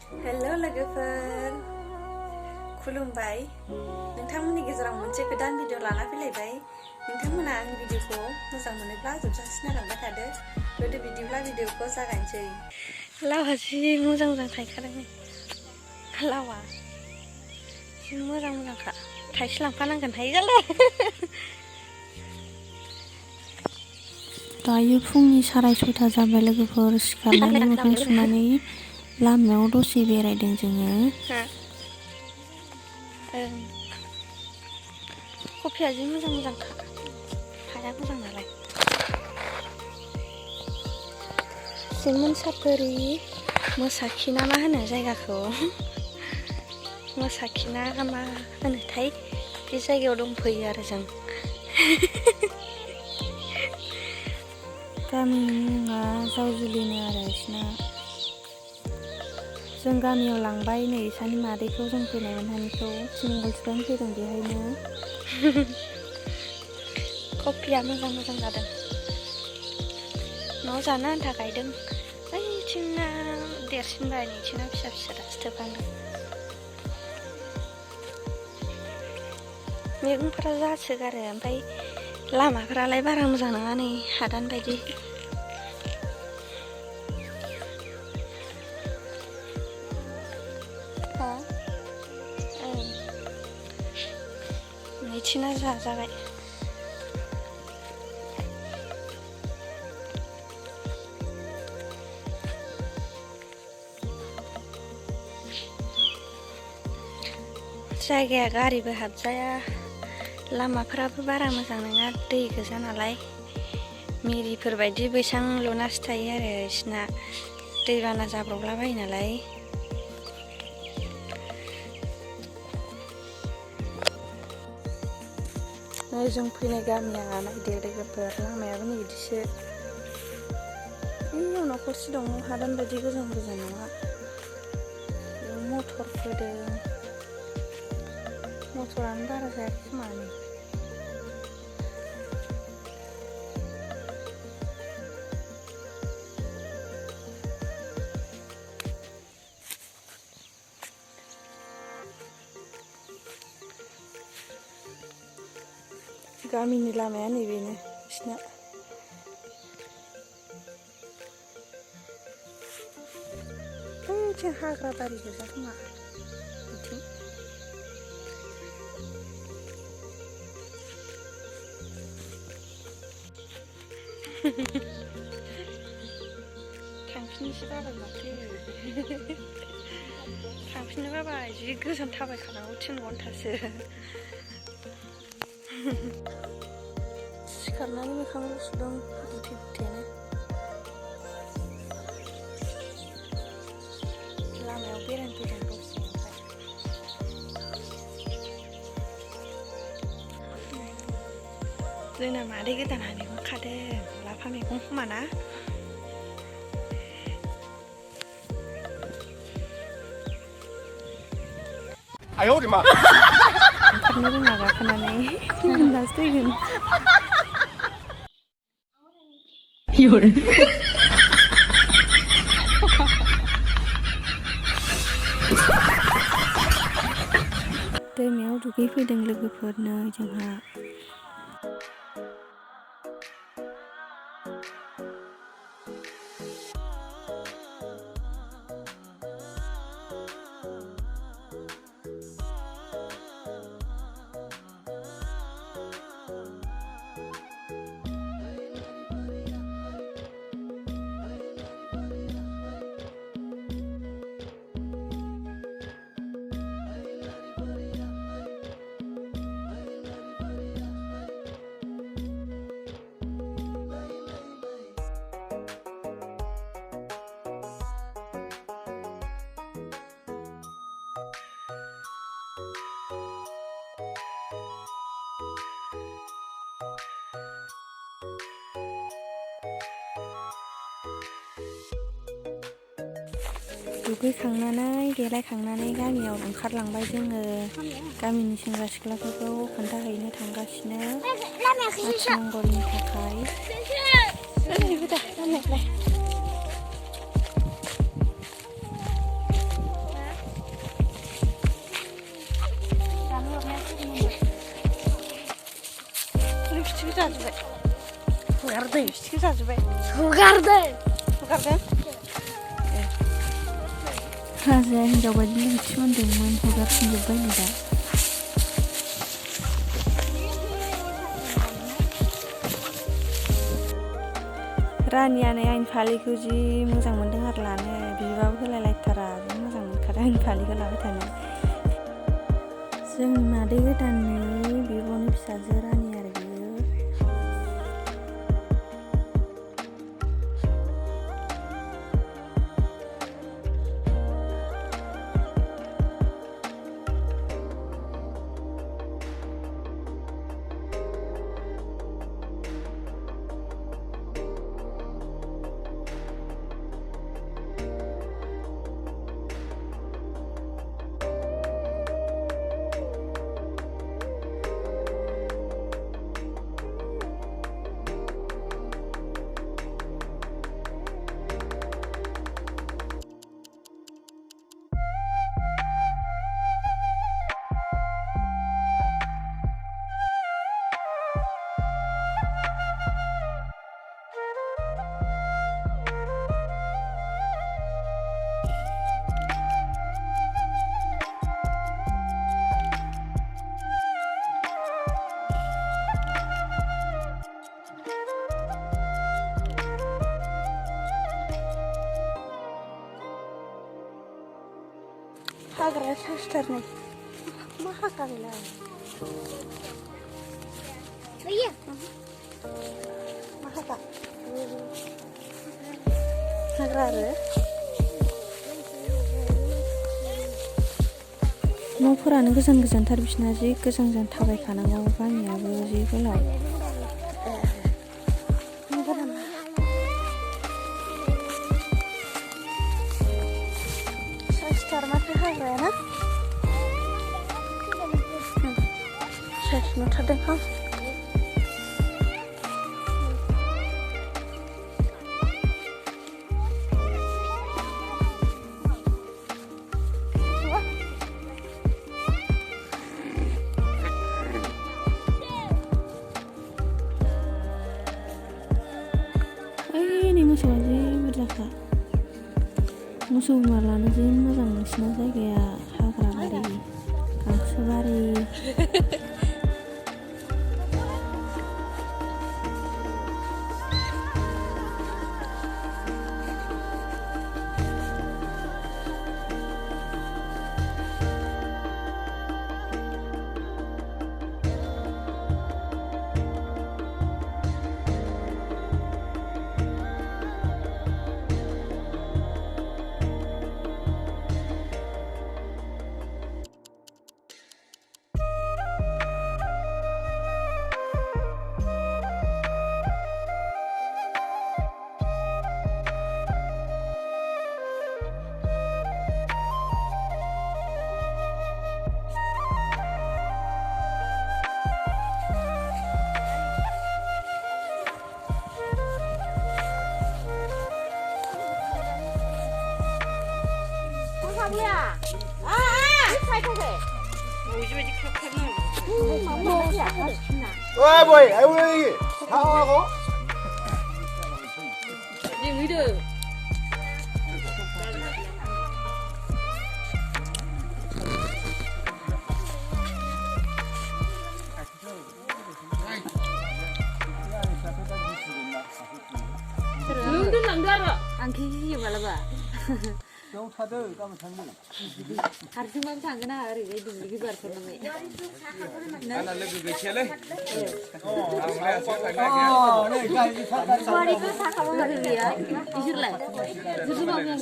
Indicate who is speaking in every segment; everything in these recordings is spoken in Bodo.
Speaker 1: हेल' लोगोफोर खुलुमबाय नोंथांमोननि गेजेराव मोनसे गोदान भिडिअ लाना फैलायबाय नोंथांमोना आंनि भिडिअखौ मोजां मोनोब्ला जोबजासिम नायलांबाय थादो गोदो बिदिब्ला भिडिअखौ जागायनोसै लावा जि मोजां मोजां थायखादों लावा जि मोजां मोजांखा थाइसे लांफानांगोन हाय जाला
Speaker 2: दायो फुंनि 6:30 जाबाय लोगोफोर सिखारनानै मोखां सुनानै लामायाव दसे बेरायदों जोङो
Speaker 1: कफिया जि मोजां मोजांखा हाया मोजां नालाय सिमोन साफारि मोसाखिना मा होनो जायगाखौ मोसाखिना मा होनोथाय बे जायगायाव दंफैयो आरो जों
Speaker 2: गामिनि मुङा जावजुलिनो आरो बिसिना जों गामियाव लांबाय नै इसानि मादैखौ जों फैनाय मोनहानिखौ थिनिंगलसोआनो फैदों बेहायनो
Speaker 1: कफिया मोजां मोजां जादों न'आव जानो आन्था गायदों ओइथिंना देरसिनबाय नैथिंना फिसा फिसा दासो थोबहांदों मैगंफोरा जासोगारो ओमफ्राय लामाफोरालाय बारा मोजां नङा नै हादान बायदि नैथिंना जाजाबाय जायगाया गारिबो हाबजाया लामाफोराबो बारा मोजां नङा दै गोजा नालाय मिरिफोर बायदि बैसां लुनासो थायो आरो बिसिना दैबाना जाब्रबलाबायो नालाय नै जों फैनाय गामिया नायदो लोगोफोर लामायाबो नै बिदिसो बैयाव न'खरसे दङ हादान बायदि गोजान गोजान नङा बेयाव मटर फोदों मटरानो बारा जायाखै खोमा नै गामिनि लामाया नैबेनो बिसिना बैथिं हाग्रा बारि गोजा खोमा बिथिं थांफिननोसो बाबाय माथो थांफिननो बाबाय जि गोजान थाबायखानांगौ 3 घन्टासो सिखारनानै मोखां सुदों बुथे बुथेनो लामायाव बेरायनो फैदों दसे ओमफ्राय जोंना मादै गोदाना मैगं खादों लाफा मैगं खोमा ना
Speaker 3: आयौ रे मा
Speaker 2: ओंखारनो रोङा गाखोनानै दासो फैगोन दैमायाव दुगैफैदों लोगोफोरनो जोंहा दुगैखांनानै देलायखांनानै गामियाव ओंखारलांबाय जोङो गामिनि सेंग्रा सिख्लाफोरखौ खोन्थाहैनो थांगासिनो आथिमंगलनि थाखाय
Speaker 1: जाजोब्बाय हगारदों बिसोरखौ जाजोब्बाय हगारदों
Speaker 2: राजाया हिनजाव बायदि लोगोथि मोनदोंमोन हगारफिनजोब्बाय नै दा रानियानो आंनि फालिखौ जि मोजां मोनदों आरो लानो बिबाबो होलायलायथारा जि मोजां मोनखादों आंनि फालिखौ लाबाय थानो जोंनि मादै गोदाननि बिब'नि फिसाजो रानि आरो बियो हाग्राया सासथारनाय मा हाग्रा गैला मा हाग्रा आरो न'फोरानो गोजान गोजानथार बिसिना जि गोजान गोजान थाबायखानांगौ गामियाबो जि गोलाव माथो हाग्रायाना साइज नुथारदों आं ओइ मोसौआ जि बुरजाखा मोसौ बिमा लानो जि मोजां नोंसिना जायगाया हाग्रा बारि गांसो बारि
Speaker 3: 와 뭐야 아이고 이게 하고
Speaker 4: 안 기기기 말아봐.
Speaker 3: 영 타들 까면 장미
Speaker 4: 하루만 장그나 하루에 두기 버터는
Speaker 3: 하나 레그 개체래
Speaker 4: 머리가 사가면 말이야. 이실래. 무슨 말이야?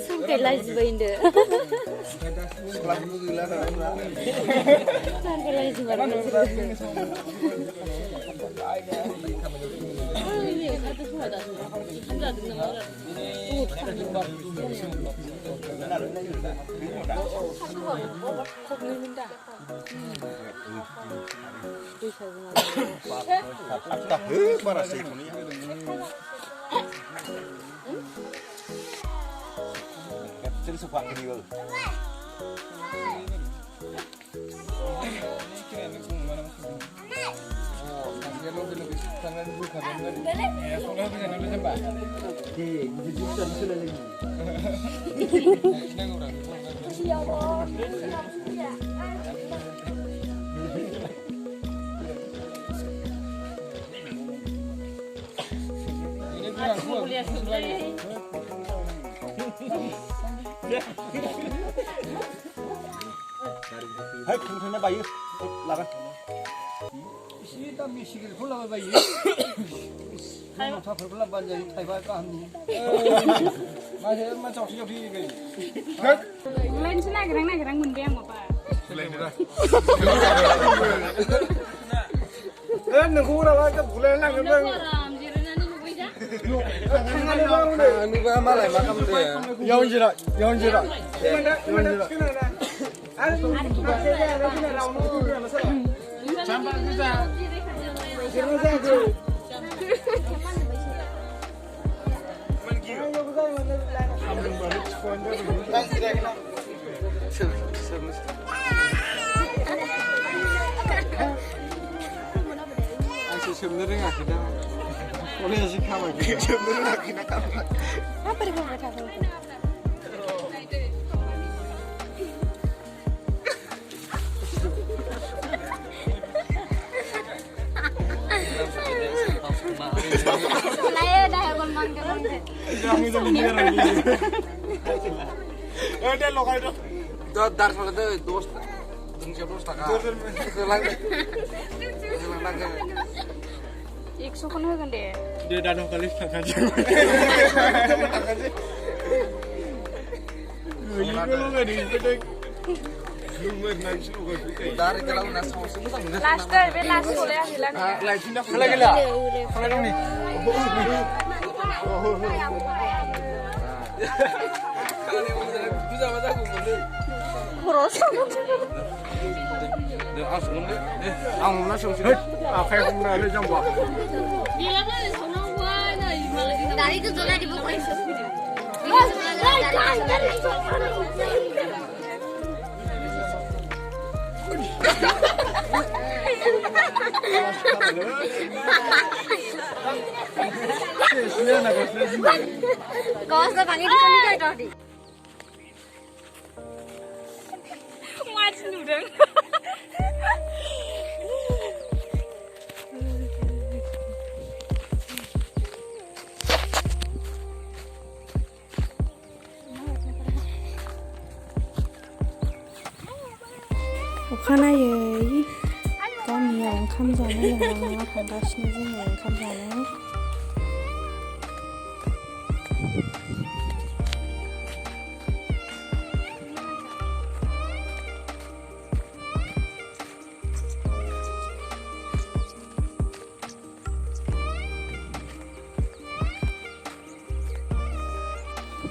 Speaker 4: sampai lagi bende. Sampai lagi bende.
Speaker 3: 말았어 이분이. Jadi sebuah kiri. Hai, thằng bay là cái. Sĩ ta mi sĩ cái phun là bay. Hai nó thắp phun là bay vậy, thay bay cả hầm. Mà thế mà chọc chọc đi cái.
Speaker 4: Lên trên này cái thằng mình đen mà bà.
Speaker 3: Lên đi ra. Lên đừng khu đâu, cái phun lên là cái bên. Nuga malai makam dia. Yang jira. Yang jira. Sampai kita. Sebenarnya kita boleh sih kamu sebenarnya kita kamu
Speaker 1: apa dia mau kata apa
Speaker 4: Saya dah golman kan.
Speaker 3: Jangan jangan dia lagi. Ada lokal itu. Dar pada dos tinggal dos taka. Selang. Selang kan.
Speaker 4: 100 kan होगोन दे
Speaker 3: Dia dah dua kali tak kaji. Ini kalau nggak dipetek, lumut naik suruh ke. Dari kalau nak sama semua sama.
Speaker 4: Last time बे लास्ट बोले आहिला
Speaker 3: Lagi nak lagi lah. Kalau dong ni. Bisa macam aku boleh.
Speaker 4: खरस
Speaker 3: Dia asal ni. Ang nak sama sini. Apa yang nak le jam buat?
Speaker 4: Bilangnya sono gua na imalah dari itu zona di bawah itu. Kau sekarang ini kau ni kau tadi. Macam nudeng.
Speaker 2: अखानायै गामियाव ओंखाम जानो लिंलांना थांगासिनो जोङो ओंखाम जानो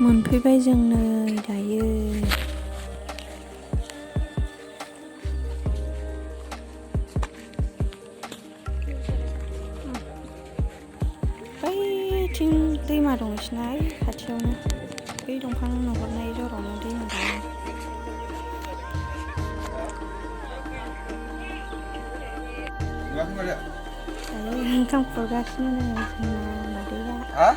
Speaker 2: मोनफैबाय जों नै दायो बैथिं दैमा दं बिसिना खाथियावनो बै दंफां नुहुरनाय जरावनो दैमा दं दायो ओंखाम खुरगासिनो नै जोंना मादैया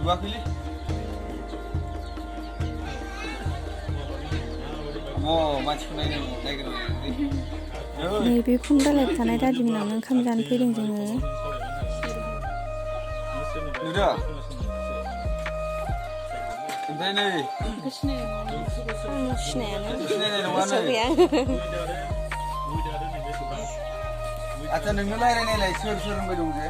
Speaker 3: Dua kali. Wow, macam ni lagi.
Speaker 2: नैबे फुं दालाय थानाय दादिमोनावनो ओंखाम जानो फैदों जोङो
Speaker 3: Sudah. Ini ni.
Speaker 2: सिनायानो
Speaker 3: Ini ni mana? Atau nengu lain ni lagi sur berdua je.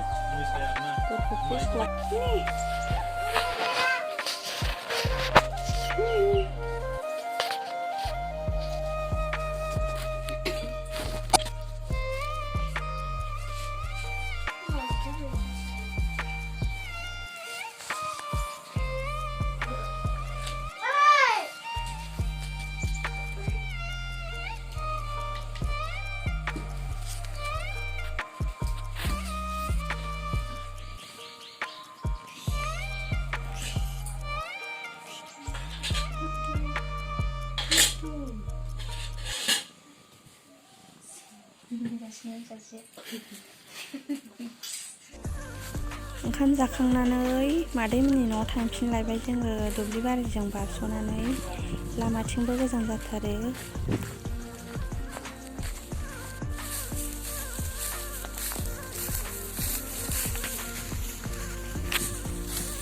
Speaker 2: ओंखाम जाखांनानै मादैमोननि न'आव थांफिनलायबाय जोङो दुब्लि बारिजों बारस'नानै लामाथिंबो गोजान जाथारो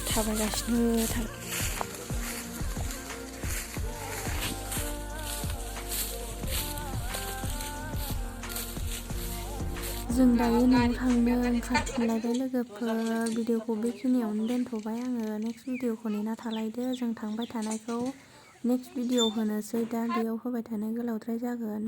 Speaker 2: थाबायगासिनो जों दायो न'आव थांनो ओंखारफिनलायबाय लोगोफोर भिडिअखौ बेखिनियावनो दोनथ'बाय आङो नेक्स्ट भिडिअखौ नेना थालायदो जों थांबाय थानायखौ नेक्स्ट भिडिअ होनोसै दा बेयाव होबाय थानो गोलावद्राय जागोन